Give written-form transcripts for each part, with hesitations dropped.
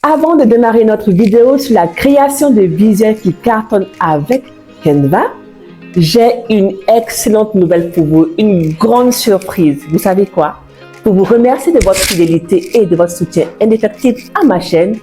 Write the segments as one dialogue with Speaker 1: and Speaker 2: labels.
Speaker 1: Avant de démarrer notre vidéo sur la création de visuels qui cartonnent avec Canva, j'ai une excellente nouvelle pour vous, une grande surprise. Vous savez quoi? Pour vous remercier de votre fidélité et de votre soutien indéfectible à ma chaîne,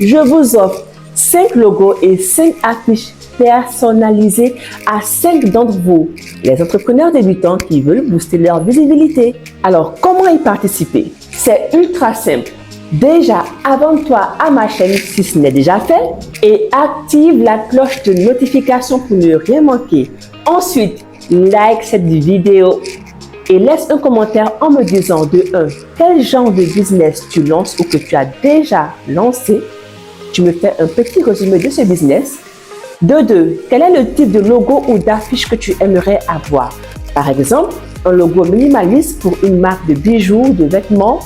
Speaker 1: je vous offre 5 logos et 5 affiches personnalisées à 5 d'entre vous, les entrepreneurs débutants qui veulent booster leur visibilité. Alors, comment y participer? C'est ultra simple. Déjà, abonne-toi à ma chaîne si ce n'est déjà fait et active la cloche de notification pour ne rien manquer. Ensuite, like cette vidéo et laisse un commentaire en me disant de 1. Quel genre de business tu lances ou que tu as déjà lancé. Tu me fais un petit résumé de ce business. De 2. Quel est le type de logo ou d'affiche que tu aimerais avoir? Par exemple, un logo minimaliste pour une marque de bijoux, de vêtements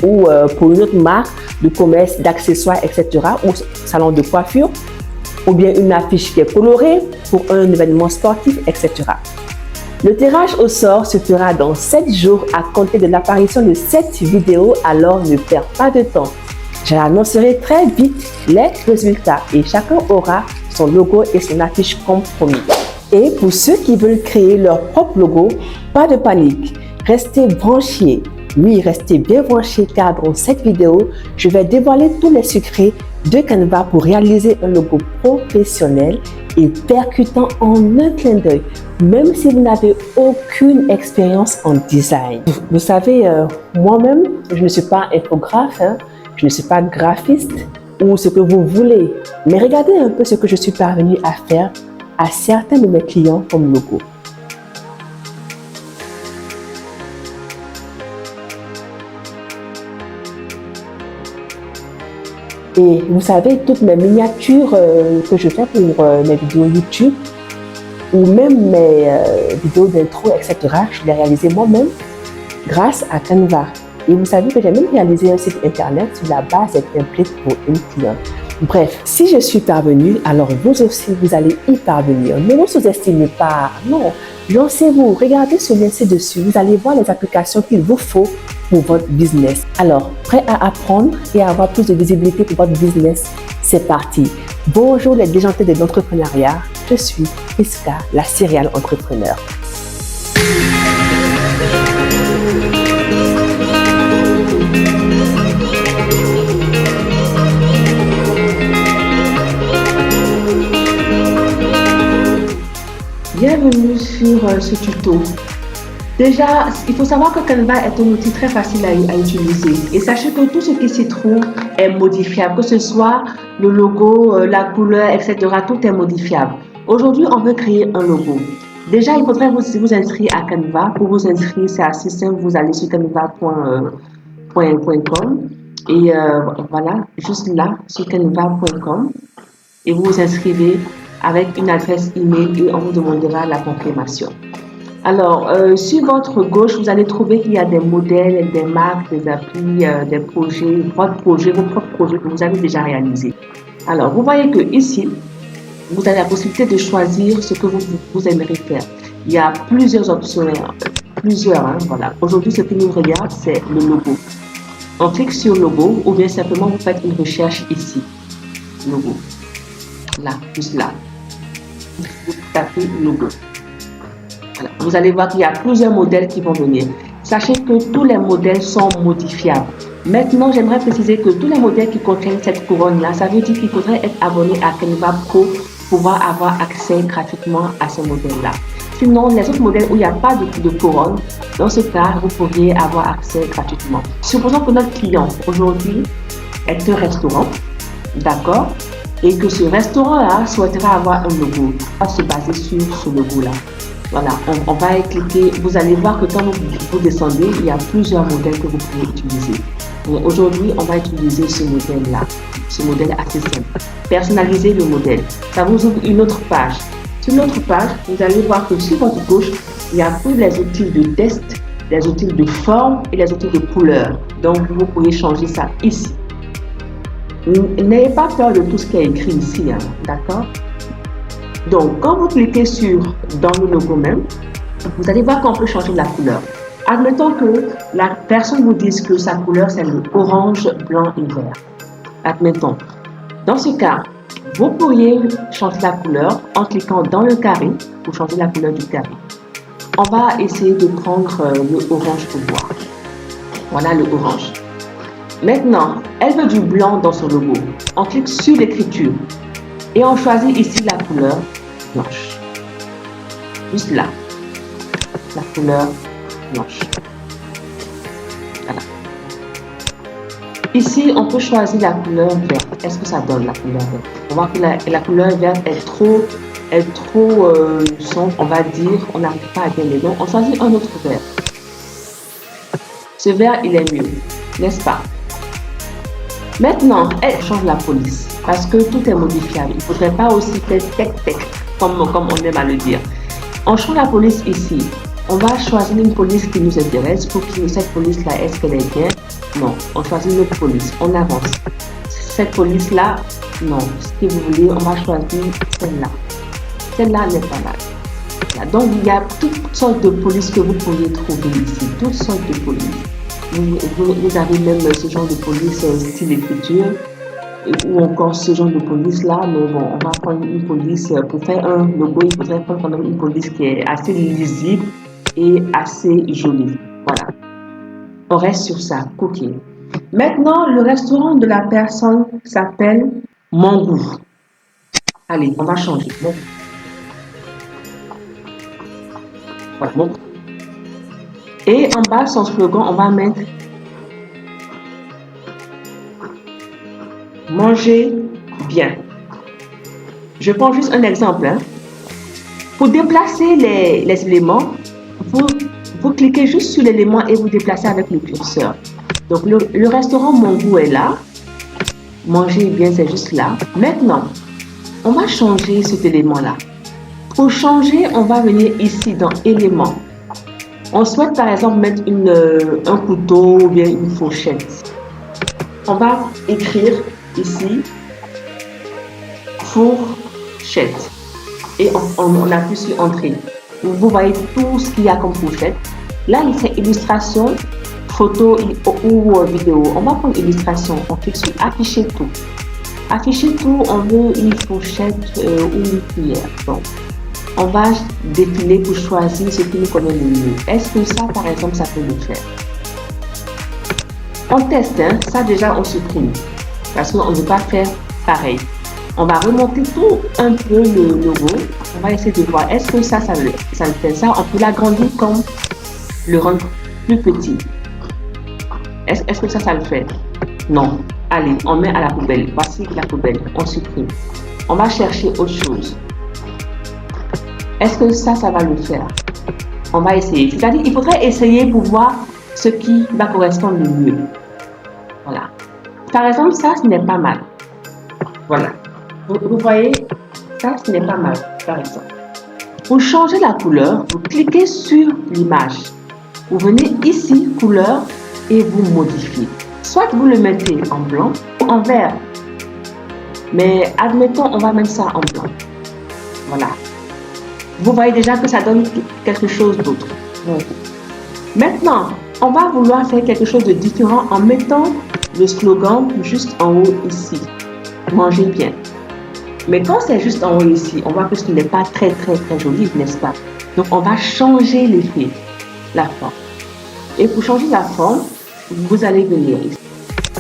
Speaker 1: ou pour une autre marque de commerce, d'accessoires, etc. ou salon de coiffure, ou bien une affiche qui est colorée pour un événement sportif, etc. Le tirage au sort se fera dans 7 jours à compter de l'apparition de cette vidéo, alors ne perds pas de temps. J'annoncerai très vite les résultats et chacun aura son logo et son affiche comme promis. Et pour ceux qui veulent créer leur propre logo, pas de panique, restez branchés. Oui, restez bien branchés car dans cette vidéo, je vais dévoiler tous les secrets de Canva pour réaliser un logo professionnel et percutant en un clin d'œil, même si vous n'avez aucune expérience en design. Vous savez, moi-même, je ne suis pas infographe, je ne suis pas graphiste ou ce que vous voulez, mais regardez un peu ce que je suis parvenue à faire à certains de mes clients comme logo. Et vous savez, toutes mes miniatures que je fais pour mes vidéos YouTube ou même mes vidéos d'intro, etc., je les réalisées moi-même grâce à Canva. Et vous savez que j'ai même réalisé un site internet sur la base des templates pour une cliente. Bref, si je suis parvenue, alors vous aussi, vous allez y parvenir. Ne vous sous-estimez pas. Non, lancez-vous, regardez ce lien ci-dessus. Vous allez voir les applications qu'il vous faut pour votre business. Alors, prêt à apprendre et à avoir plus de visibilité pour votre business? C'est parti. Bonjour les déjantés de l'entrepreneuriat. Je suis Priska, la serial entrepreneur. Bienvenue sur ce tuto. Déjà, il faut savoir que Canva est un outil très facile à utiliser. Et sachez que tout ce qui s'y trouve est modifiable, que ce soit le logo, la couleur, etc. Tout est modifiable. Aujourd'hui, on veut créer un logo. Déjà, il faudrait vous inscrire à Canva. Pour vous inscrire, c'est assez simple. Vous allez sur canva.com et voilà, juste là, sur canva.com et vous vous inscrivez avec une adresse email et on vous demandera la confirmation. Alors, sur votre gauche, vous allez trouver qu'il y a des modèles, des marques, des applis, des projets, vos propres projets que vous avez déjà réalisés. Alors, vous voyez que ici, vous avez la possibilité de choisir ce que vous aimeriez faire. Il y a plusieurs options, voilà. Aujourd'hui, ce qui nous regarde, c'est le logo. On clique sur logo ou bien simplement vous faites une recherche ici. Logo. Là, juste là. Vous tapez logo. Voilà. Vous allez voir qu'il y a plusieurs modèles qui vont venir. Sachez que tous les modèles sont modifiables. Maintenant, j'aimerais préciser que tous les modèles qui contiennent cette couronne-là, ça veut dire qu'il faudrait être abonné à Canva Pro pour pouvoir avoir accès gratuitement à ce modèle-là. Sinon, les autres modèles où il n'y a pas de couronne, dans ce cas, vous pourriez avoir accès gratuitement. Supposons que notre client aujourd'hui est un restaurant, d'accord, et que ce restaurant-là souhaiterait avoir un logo. On va se baser sur ce logo-là. Voilà, on va y cliquer. Vous allez voir que quand vous descendez, il y a plusieurs modèles que vous pouvez utiliser. Aujourd'hui, on va utiliser ce modèle-là. Ce modèle assez simple. Personnaliser le modèle. Ça vous ouvre une autre page. Sur notre page, vous allez voir que sur votre gauche, il y a tous les outils de test, les outils de forme et les outils de couleur. Donc, vous pouvez changer ça ici. N'ayez pas peur de tout ce qui est écrit ici, d'accord? Donc, quand vous cliquez dans le logo même, vous allez voir qu'on peut changer la couleur. Admettons que la personne vous dise que sa couleur c'est le orange, blanc et vert. Admettons. Dans ce cas, vous pourriez changer la couleur en cliquant dans le carré pour changer la couleur du carré. On va essayer de prendre le orange pour voir. Voilà le orange. Maintenant, elle veut du blanc dans son logo. On clique sur l'écriture et on choisit ici la couleur blanche. Juste là, la couleur blanche. Voilà. Ici, on peut choisir la couleur verte. Est-ce que ça donne la couleur verte? On voit que la couleur verte est trop sombre, on va dire, on n'arrive pas à bien les noms. On choisit un autre vert. Ce vert, il est mieux, n'est-ce pas? Maintenant, elle change la police parce que tout est modifiable. Il ne faudrait pas aussi faire tech comme on aime à le dire. On change la police ici. On va choisir une police qui nous intéresse pour que cette police-là, est-ce qu'elle est bien? Non. On choisit une autre police. On avance. Cette police-là, non. Si vous voulez, on va choisir celle-là. Celle-là n'est pas mal. Voilà. Donc, il y a toutes sortes de polices que vous pourriez trouver ici. Toutes sortes de polices. Vous avez même ce genre de police style écriture ou encore ce genre de police là, mais bon, on va prendre une police pour faire un logo, il faudrait prendre quand même une police qui est assez lisible et assez jolie. Voilà. On reste sur ça, cookie. Maintenant, le restaurant de la personne s'appelle Mon Goût. Allez, on va changer. Bon. Voilà, bon. Et en bas, son slogan, on va mettre manger bien. Je prends juste un exemple. Pour déplacer les éléments, vous cliquez juste sur l'élément et vous déplacez avec le curseur. Donc le restaurant Mon Goût est là. Manger bien, c'est juste là. Maintenant, on va changer cet élément-là. Pour changer, on va venir ici dans éléments. On souhaite par exemple mettre un couteau ou bien une fourchette. On va écrire ici fourchette et on appuie sur entrée. Vous voyez tout ce qu'il y a comme fourchette. Là, c'est illustration, photo ou vidéo. On va prendre illustration. On clique sur afficher tout. Afficher tout, on veut une fourchette ou une cuillère. Donc, on va défiler pour choisir ce qui nous convient le mieux. Est-ce que ça, par exemple, ça peut le faire? On teste, hein? Ça déjà, on supprime. Parce qu'on ne veut pas faire pareil. On va remonter tout un peu le logo. On va essayer de voir, est-ce que ça le fait ça? On peut l'agrandir comme le rendre plus petit. Est-ce que ça le fait? Non. Allez, on met à la poubelle. Voici la poubelle. On supprime. On va chercher autre chose. Est-ce que ça va le faire? On va essayer. C'est-à-dire, il faudrait essayer pour voir ce qui va correspondre le mieux. Voilà. Par exemple, ça, ce n'est pas mal. Voilà. Vous voyez, ça, ce n'est pas mal, par exemple. Pour changer la couleur, vous cliquez sur l'image. Vous venez ici, couleur, et vous modifiez. Soit vous le mettez en blanc ou en vert. Mais admettons, on va mettre ça en blanc. Voilà. Vous voyez déjà que ça donne quelque chose d'autre. Maintenant, on va vouloir faire quelque chose de différent en mettant le slogan juste en haut ici. Mangez bien. Mais quand c'est juste en haut ici, on voit que ce n'est pas très joli, n'est-ce pas? Donc, on va changer l'effet, la forme. Et pour changer la forme, vous allez venir ici,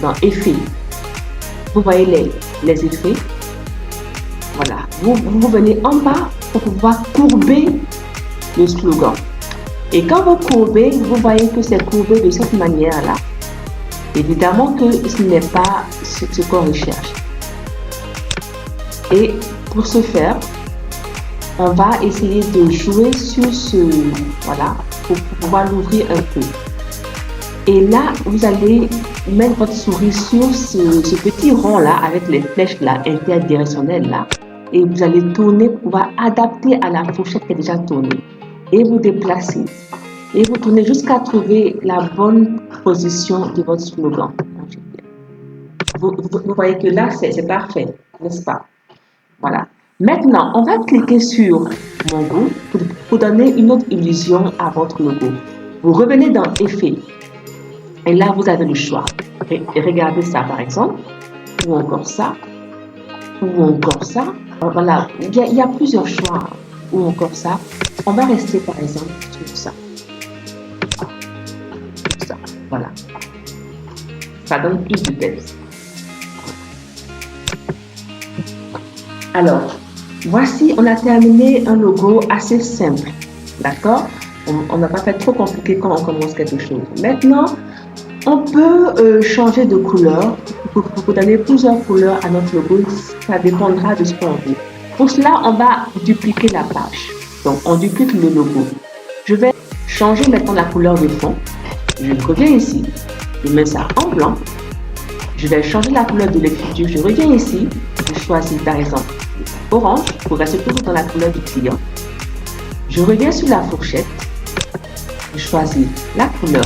Speaker 1: dans Effets. Vous voyez les effets. Voilà. Vous venez en bas pour pouvoir courber le slogan. Et quand vous courbez, vous voyez que c'est courbé de cette manière-là. Évidemment que ce n'est pas ce qu'on recherche. Et pour ce faire, on va essayer de jouer sur voilà, pour pouvoir l'ouvrir un peu. Et là, vous allez mettre votre souris sur ce petit rond-là avec les flèches-là, interdirectionnelles-là. Et vous allez tourner pour pouvoir adapter à la fourchette qui est déjà tournée. Et vous déplacez. Et vous tournez jusqu'à trouver la bonne position de votre slogan. Vous voyez que là, c'est parfait, n'est-ce pas? Voilà. Maintenant, on va cliquer sur Mon Goût pour donner une autre illusion à votre logo. Vous revenez dans Effets. Et là, vous avez le choix. Et regardez ça, par exemple.
Speaker 2: ou encore ça, ou encore ça. Voilà, il y a plusieurs choix, ou encore ça. On va rester par exemple sur ça. Ça, voilà. Ça donne plus de peps. Alors, voici, on a terminé un logo assez simple. D'accord? On n'a pas fait trop compliqué quand on commence quelque chose. Maintenant, on peut changer de couleur. Pour donner plusieurs couleurs à notre logo, ça dépendra de ce qu'on veut. Pour cela, on va dupliquer la page. Donc, on duplique le logo. Je vais changer maintenant la couleur de fond. Je reviens ici. Je mets ça en blanc. Je vais changer la couleur de l'écriture. Je reviens ici. Je choisis par exemple orange pour rester toujours dans la couleur du client. Je reviens sur la fourchette. Je choisis la couleur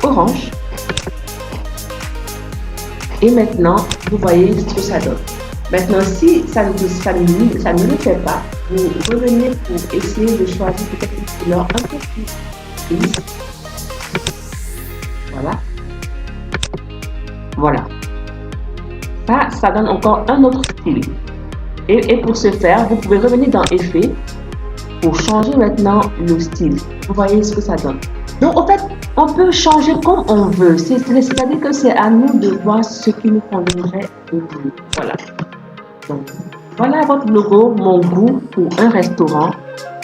Speaker 2: orange. Et maintenant, vous voyez ce que ça donne. Maintenant, si ça ne le fait pas, vous revenez pour essayer de choisir peut-être une couleur un peu plus grise. Voilà. Voilà. Ça donne encore un autre style. Et pour ce faire, vous pouvez revenir dans Effet pour changer maintenant le style. Vous voyez ce que ça donne. Donc, en fait, on peut changer comme on veut. C'est-à-dire que c'est à nous de voir ce qui nous conviendrait de vous. Voilà. Donc, voilà votre logo, mon goût pour un restaurant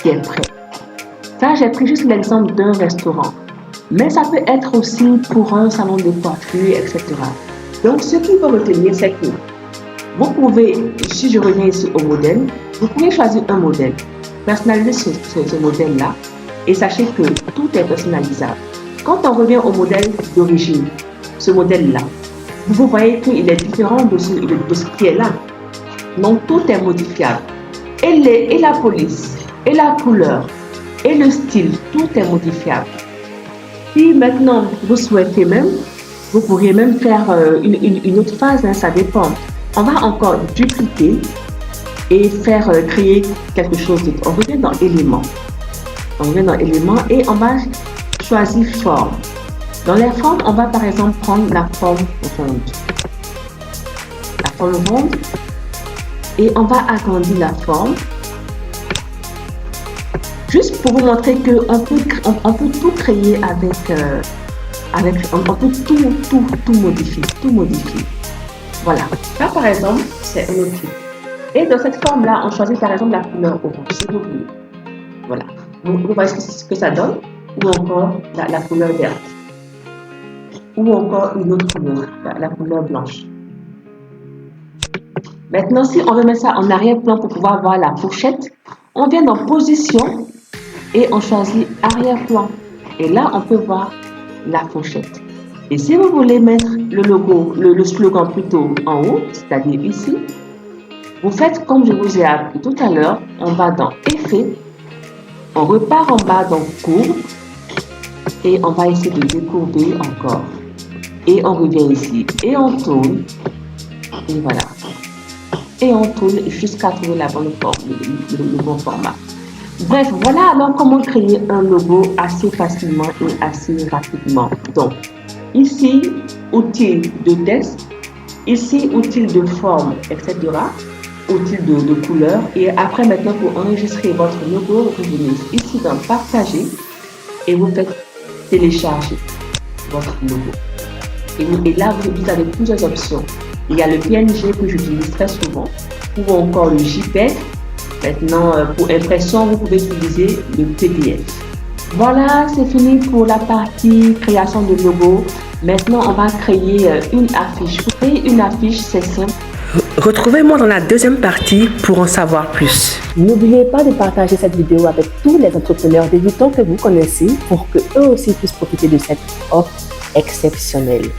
Speaker 2: qui est prêt. Ça, j'ai pris juste l'exemple d'un restaurant. Mais ça peut être aussi pour un salon de coiffure, etc. Donc, ce qu'il faut retenir, c'est que vous pouvez, si je reviens ici au modèle, vous pouvez choisir un modèle, personnaliser ce modèle-là et sachez que tout est personnalisable. Quand on revient au modèle d'origine, ce modèle-là, vous voyez qu'il est différent de ce qui est là. Donc tout est modifiable. Et la police, et la couleur, et le style, tout est modifiable. Si maintenant vous souhaitez même, vous pourriez même faire une autre phase, hein, ça dépend. On va encore dupliquer et faire créer quelque chose d'autre. On revient dans éléments. On revient dans éléments et on va choisir forme. Dans les formes, on va par exemple prendre la forme ronde. La forme ronde. Et on va agrandir la forme. Juste pour vous montrer qu'on peut tout créer on peut tout modifier. Voilà. Là, par exemple, c'est un autre truc. Et dans cette forme-là, on choisit par exemple la couleur orange, si vous voulez. Voilà. Vous voyez ce que ça donne. Ou encore la couleur verte. Ou encore une autre couleur, la couleur blanche. Maintenant, si on veut mettre ça en arrière-plan pour pouvoir voir la fourchette, on vient dans position et on choisit arrière-plan. Et là, on peut voir la fourchette. Et si vous voulez mettre le logo, le slogan plutôt en haut, c'est-à-dire ici, vous faites comme je vous ai appris tout à l'heure, on va dans Effet, on repart en bas dans Courbe et on va essayer de décourber encore. Et on revient ici et on tourne. Et voilà. Et on tourne jusqu'à trouver la bonne forme, le bon format. Bref, voilà alors comment créer un logo assez facilement et assez rapidement. Donc, ici, outil de test, ici, outil de forme, etc. Outil de couleur. Et après, maintenant, pour enregistrer votre logo, vous venez ici dans Partager et vous faites télécharger votre logo. Et là, vous avez plusieurs options. Il y a le PNG que j'utilise très souvent, ou encore le JPEG. Maintenant, pour impression, vous pouvez utiliser le PDF. Voilà, c'est fini pour la partie création de logo. Maintenant, on va créer une affiche. Pour créer une affiche, c'est simple.
Speaker 1: Retrouvez-moi dans la deuxième partie pour en savoir plus. N'oubliez pas de partager cette vidéo avec tous les entrepreneurs débutants que vous connaissez pour qu'eux aussi puissent profiter de cette offre exceptionnelle.